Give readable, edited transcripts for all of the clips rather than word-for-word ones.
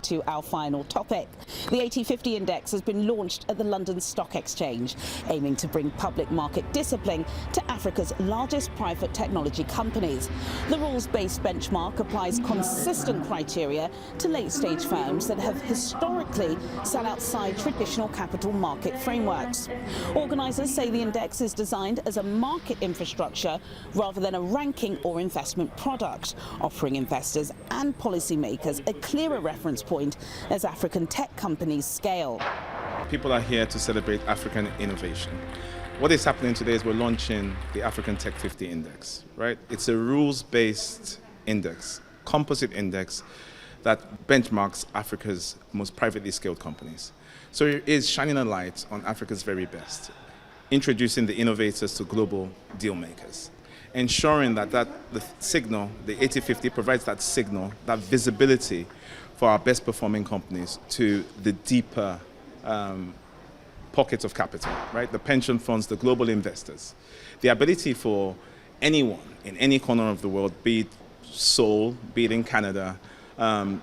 to our final topic. The AT50 Index has been launched at the London Stock Exchange, aiming to bring public market discipline to Africa's largest private technology companies. The rules-based benchmark applies consistent criteria to late-stage firms that have historically sat outside traditional capital market frameworks. Organisers say the index is designed as a market infrastructure rather than a ranking or investment product, offering investors and policymakers a clearer reference point as African tech companies scale. People are here to celebrate African innovation. What is happening today is we're launching the African Tech 50 Index, right? It's a rules-based index, composite index that benchmarks Africa's most privately scaled companies. So it is shining a light on Africa's very best, introducing the innovators to global deal makers, ensuring that the signal, the AT50 provides that signal, that visibility for our best performing companies to the deeper pockets of capital, right? The pension funds, the global investors. The ability for anyone in any corner of the world, be it Seoul, be it in Canada,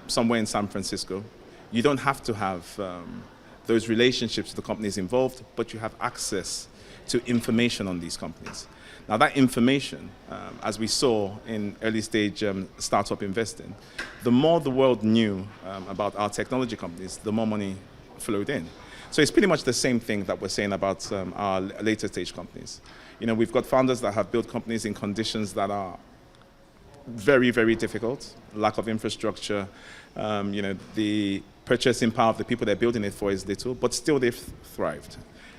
somewhere in San Francisco, you don't have to have those relationships with the companies involved, but you have access to information on these companies. Now that information, as we saw in early stage startup investing, the more the world knew about our technology companies, the more money flowed in. So it's pretty much the same thing that we're saying about our later stage companies. You know, we've got founders that have built companies in conditions that are very, very difficult, lack of infrastructure, you know, the purchasing power of the people they're building it for is little, but still they've thrived.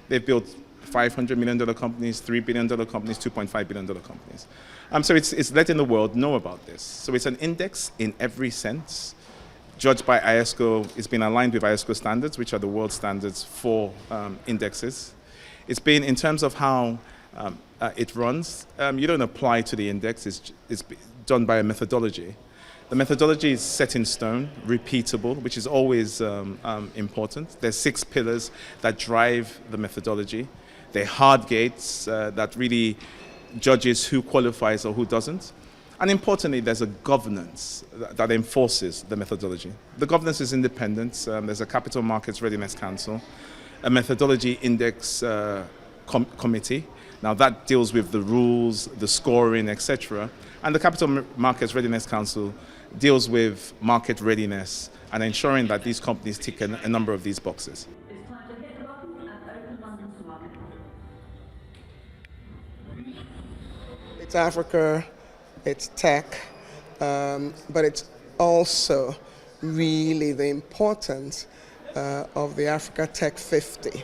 They've built $500 million companies, $3 billion companies, $2.5 billion companies. So it's letting the world know about this. So it's an index in every sense, judged by ISCO. It's been aligned with ISCO standards, which are the world standards for indexes. It's been in terms of how it runs. You don't apply to the index. It's done by a methodology. The methodology is set in stone, repeatable, which is always important. There's 6 pillars that drive the methodology. They're hard gates that really judges who qualifies or who doesn't. And importantly, there's a governance that enforces the methodology. The governance is independent. There's a Capital Markets Readiness Council, a methodology index committee. Now that deals with the rules, the scoring, etc. And the Capital Markets Readiness Council deals with market readiness and ensuring that these companies tick a number of these boxes. It's time to hit the button and open London's market. It's Africa, it's tech, but it's also really the importance of the Africa Tech 50,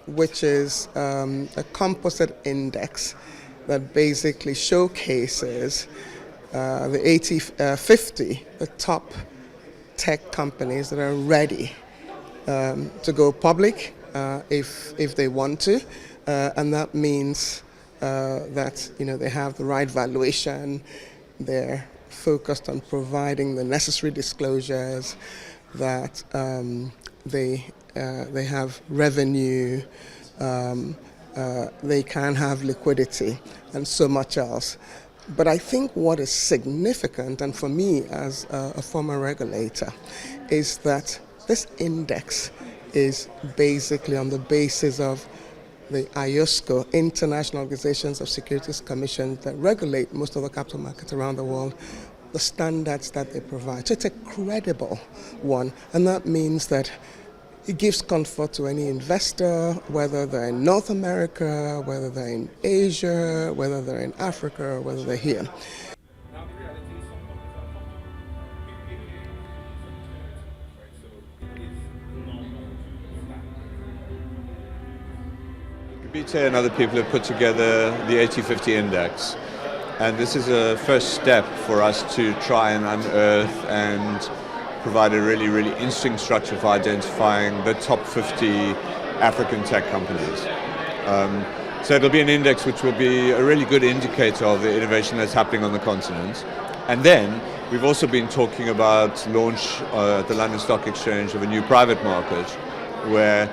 which is a composite index that basically showcases the AT50, the top tech companies that are ready to go public if they want to, and that means that they have the right valuation, they're focused on providing the necessary disclosures, that they have revenue, they can have liquidity, and so much else. But I think what is significant, and for me as a former regulator, is that this index is basically on the basis of the IOSCO, International Organizations of Securities Commission, that regulate most of the capital markets around the world, the standards that they provide. So it's a credible one, and that means that it gives comfort to any investor, whether they're in North America, whether they're in Asia, whether they're in Africa, or whether they're here. Bite and other people have put together the AT50 Index, and this is a first step for us to try and unearth and provide a really, really interesting structure for identifying the top 50 African tech companies. So it'll be an index which will be a really good indicator of the innovation that's happening on the continent. And then we've also been talking about launch at the London Stock Exchange of a new private market, where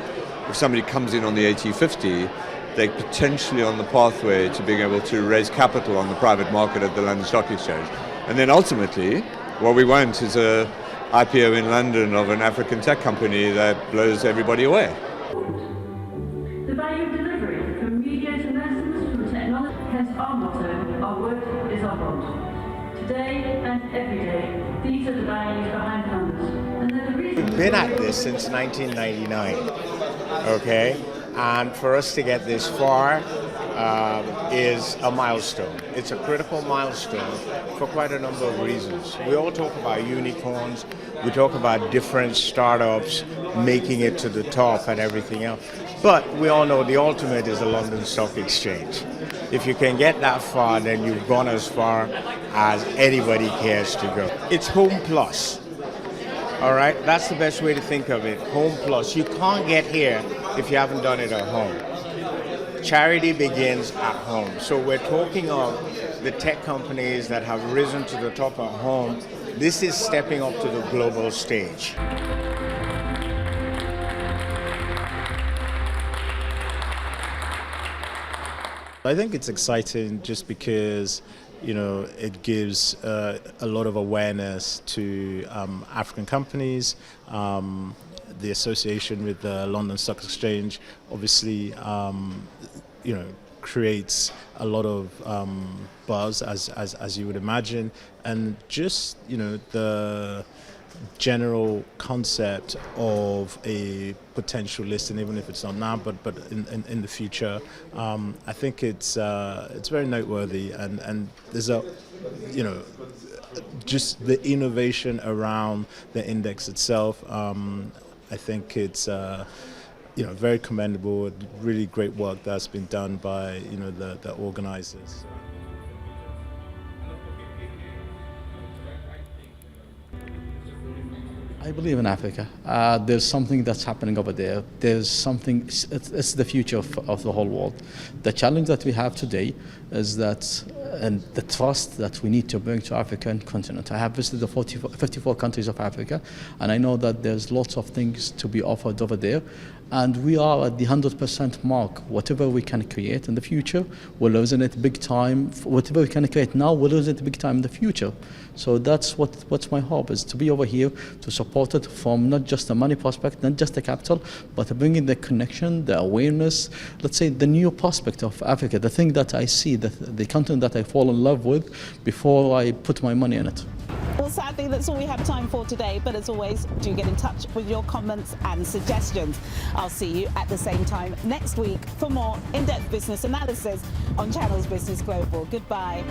if somebody comes in on the AT50, they're potentially on the pathway to being able to raise capital on the private market at the London Stock Exchange. And then ultimately, what we want is a IPO in London of an African tech company that blows everybody away. The value of delivery from media to lessons from technology, hence our motto, our word is our bond. Today and every day, these are the values behind numbers. And they're the reason We've been at this since 1999, okay? And for us to get this far is a milestone. It's a critical milestone for quite a number of reasons. We all talk about unicorns, we talk about different startups making it to the top and everything else. But we all know the ultimate is the London Stock Exchange. If you can get that far, then you've gone as far as anybody cares to go. It's Home Plus. All right, that's the best way to think of it. Home Plus. You can't get here if you haven't done it at home. Charity begins at home. So we're talking of the tech companies that have risen to the top at home. This is stepping up to the global stage. I think it's exciting just because, you know, it gives a lot of awareness to African companies. The association with the London Stock Exchange obviously, you know, creates a lot of buzz, as you would imagine, and just, you know, the general concept of a potential listing, even if it's not now, but in the future, I think it's very noteworthy, and there's a, you know, just the innovation around the index itself. I think it's you know, very commendable. Really great work that's been done by, you know, the organizers. I believe in Africa. There's something that's happening over there. There's something, it's the future of the whole world. The challenge that we have today is that, and the trust that we need to bring to African continent. I have visited the 54 countries of Africa, and I know that there's lots of things to be offered over there. And we are at the 100% mark. Whatever we can create in the future, we'll resonate big time. Whatever we can create now, we'll resonate big time in the future. So that's what's my hope, is to be over here to support it from not just the money prospect, not just the capital, but bringing the connection, the awareness, let's say the new prospect of Africa, the thing that I see, the continent that I fall in love with before I put my money in it. Well, sadly, that's all we have time for today. But as always, do get in touch with your comments and suggestions. I'll see you at the same time next week for more in-depth business analysis on Channels Business Global. Goodbye.